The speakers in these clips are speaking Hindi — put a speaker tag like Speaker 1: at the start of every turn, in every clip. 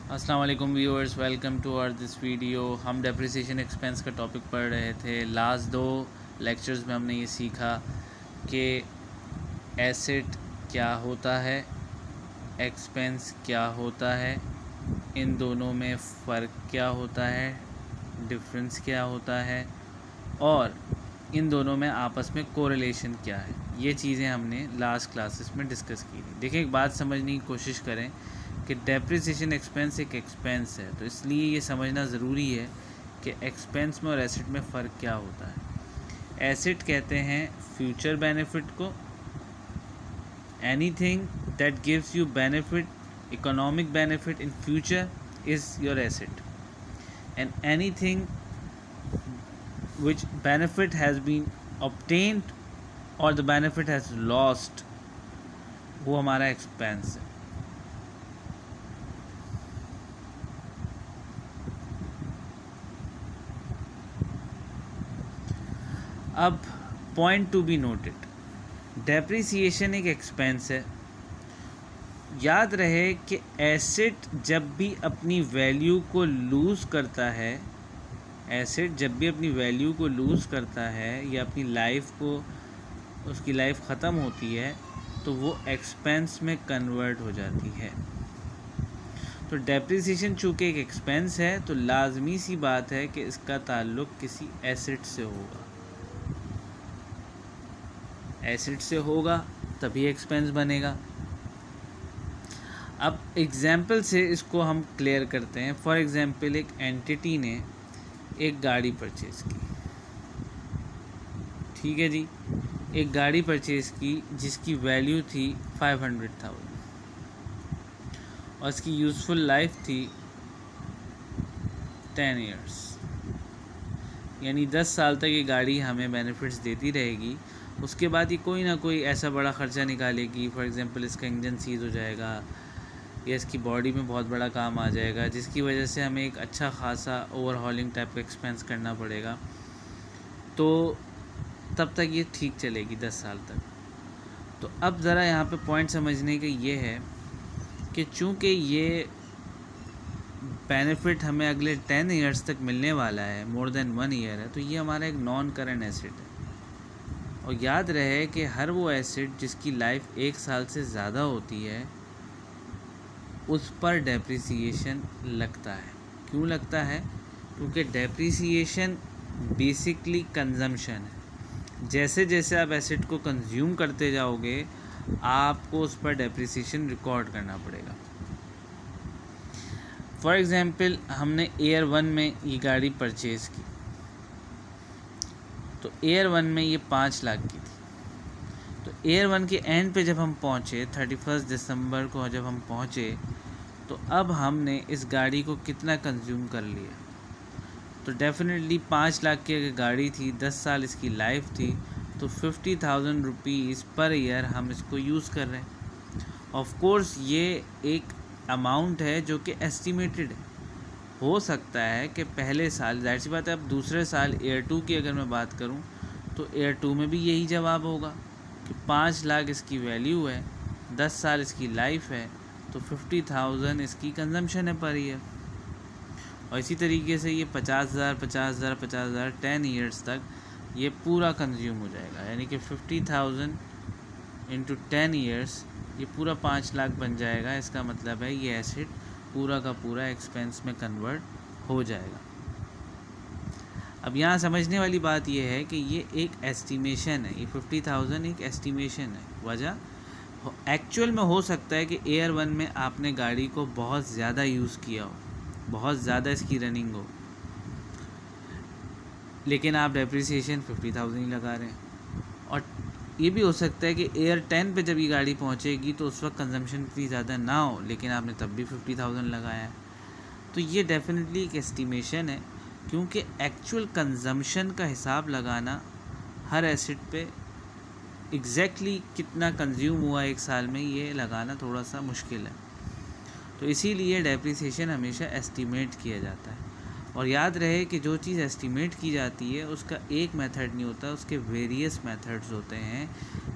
Speaker 1: अस्सलाम वालेकुम viewers, welcome to our this video. हम डेप्रिसिएशन एक्सपेंस का टॉपिक पढ़ रहे थे। लास्ट दो लेक्चर्स में हमने ये सीखा कि एसेट क्या होता है, एक्सपेंस क्या होता है, इन दोनों में फ़र्क क्या होता है, डिफरेंस क्या होता है और इन दोनों में आपस में कोरिलेशन क्या है। ये चीज़ें हमने लास्ट क्लासेस में डिस्कस की थी। देखिए, एक बात समझने की कोशिश करें कि डेप्रिसिएशन एक्सपेंस एक एक्सपेंस है, तो इसलिए ये समझना ज़रूरी है कि एक्सपेंस में और एसेट में फ़र्क क्या होता है। एसेट कहते हैं फ्यूचर बेनिफिट को। Anything that gives you benefit, economic benefit in future is your asset, and anything which benefit has been obtained or the benefit has lost, वो हमारा एक्सपेंस है। अब point to be noted, depreciation एक एक्सपेंस है। याद रहे कि एसेट जब भी अपनी वैल्यू को लूज़ करता है, एसेट जब भी अपनी वैल्यू को लूज़ करता है या अपनी लाइफ को, उसकी लाइफ ख़त्म होती है, तो वो एक्सपेंस में कन्वर्ट हो जाती है। तो डेप्रिसिएशन चूँकि एक एक्सपेंस है, तो लाजमी सी बात है कि इसका ताल्लुक़ किसी एसेट से होगा। एसेट से होगा तभी एक्सपेंस बनेगा। अब एग्जाम्पल से इसको हम क्लियर करते हैं। फॉर एग्ज़ाम्पल, एक एंटिटी ने एक गाड़ी परचेज़ की, ठीक है जी, एक गाड़ी परचेज़ की जिसकी वैल्यू थी 500,000 और इसकी यूज़फुल लाइफ थी 10 ईयर्स, यानी 10 साल तक ये गाड़ी हमें बेनिफिट्स देती रहेगी। उसके बाद ये कोई ना कोई ऐसा बड़ा ख़र्चा निकालेगी। फॉर एग्ज़ाम्पल, इसका इंजन सीज़ हो जाएगा या इसकी बॉडी में बहुत बड़ा काम आ जाएगा, जिसकी वजह से हमें एक अच्छा खासा ओवरहॉलिंग टाइप का एक्सपेंस करना पड़ेगा। तो तब तक ये ठीक चलेगी 10 साल तक। तो अब ज़रा यहाँ पे पॉइंट समझने का ये है कि चूँकि ये बेनिफिट हमें अगले 10 ईयर्स तक मिलने वाला है, मोर देन 1 ईयर है, तो ये हमारा एक नॉन करंट एसेट है। और याद रहे कि हर वो एसेट जिसकी लाइफ 1 साल से ज़्यादा होती है, उस पर डेप्रिसिएशन लगता है। क्यों लगता है? क्योंकि डेप्रिसिएशन बेसिकली कंजम्पशन है। जैसे जैसे आप एसेट को कंज्यूम करते जाओगे, आपको उस पर डेप्रिसिएशन रिकॉर्ड करना पड़ेगा। फॉर एग्ज़ाम्पल, हमने ईयर 1 में ये गाड़ी परचेज़ की, तो ईयर 1 में ये 5 लाख की थी। तो ईयर 1 के एंड पे जब हम पहुँचे, 31 दिसंबर को जब हम पहुँचे, तो अब हमने इस गाड़ी को कितना कंज्यूम कर लिया। तो डेफिनेटली 5 लाख की अगर गाड़ी थी, 10 साल इसकी लाइफ थी, तो 50,000 रुपीज़ पर ईयर हम इसको यूज़ कर रहे हैं। ऑफ कोर्स ये एक अमाउंट है जो कि एस्टिमेटेड है। हो सकता है कि पहले साल, जाहिर सी बात है, अब दूसरे साल ईयर 2 की अगर मैं बात करूं, तो ईयर 2 में भी यही जवाब होगा कि 5 लाख इसकी वैल्यू है, 10 साल इसकी लाइफ है, तो 50,000 इसकी कंजम्पशन है पर ईयर। और इसी तरीके से ये 50,000 50,000 50,000 10 ईयर्स तक ये पूरा कंज्यूम हो जाएगा, यानी कि 50,000 इंटू 10 ईयर्स, ये पूरा 5 लाख बन जाएगा। इसका मतलब है ये एसेट पूरा का पूरा एक्सपेंस में कन्वर्ट हो जाएगा। अब यहाँ समझने वाली बात ये है कि ये एक एस्टिमेशन है, ये 50,000 एक एस्टिमेशन है। वजह एक्चुअल में हो सकता है कि ईयर 1 में आपने गाड़ी को बहुत ज़्यादा यूज़ किया हो, बहुत ज़्यादा इसकी रनिंग हो, लेकिन आप डेप्रिसिएशन 50,000 ही लगा रहे हैं। और ये भी हो सकता है कि ईयर 10 पे जब ये गाड़ी पहुंचेगी तो उस वक्त कंजम्पशन इतनी ज़्यादा ना हो, लेकिन आपने तब भी 50,000 लगाया है। तो ये डेफिनेटली एक एस्टिमेशन है, क्योंकि एक्चुअल कंजम्पशन का हिसाब लगाना हर एसेट पे एग्जैक्टली कितना कंज्यूम हुआ एक साल में, ये लगाना थोड़ा सा मुश्किल है। तो इसीलिए डेप्रिसिएशन हमेशा एस्टिमेट किया जाता है। और याद रहे कि जो चीज़ एस्टिमेट की जाती है उसका एक मेथड नहीं होता, उसके वेरियस मेथड्स होते हैं,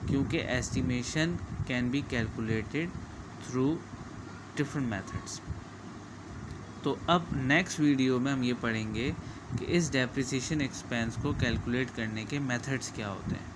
Speaker 1: क्योंकि estimation can be calculated through different methods. तो अब नेक्स्ट वीडियो में हम ये पढ़ेंगे कि इस डेप्रिसिएशन एक्सपेंस को कैलकुलेट करने के मेथड्स क्या होते हैं।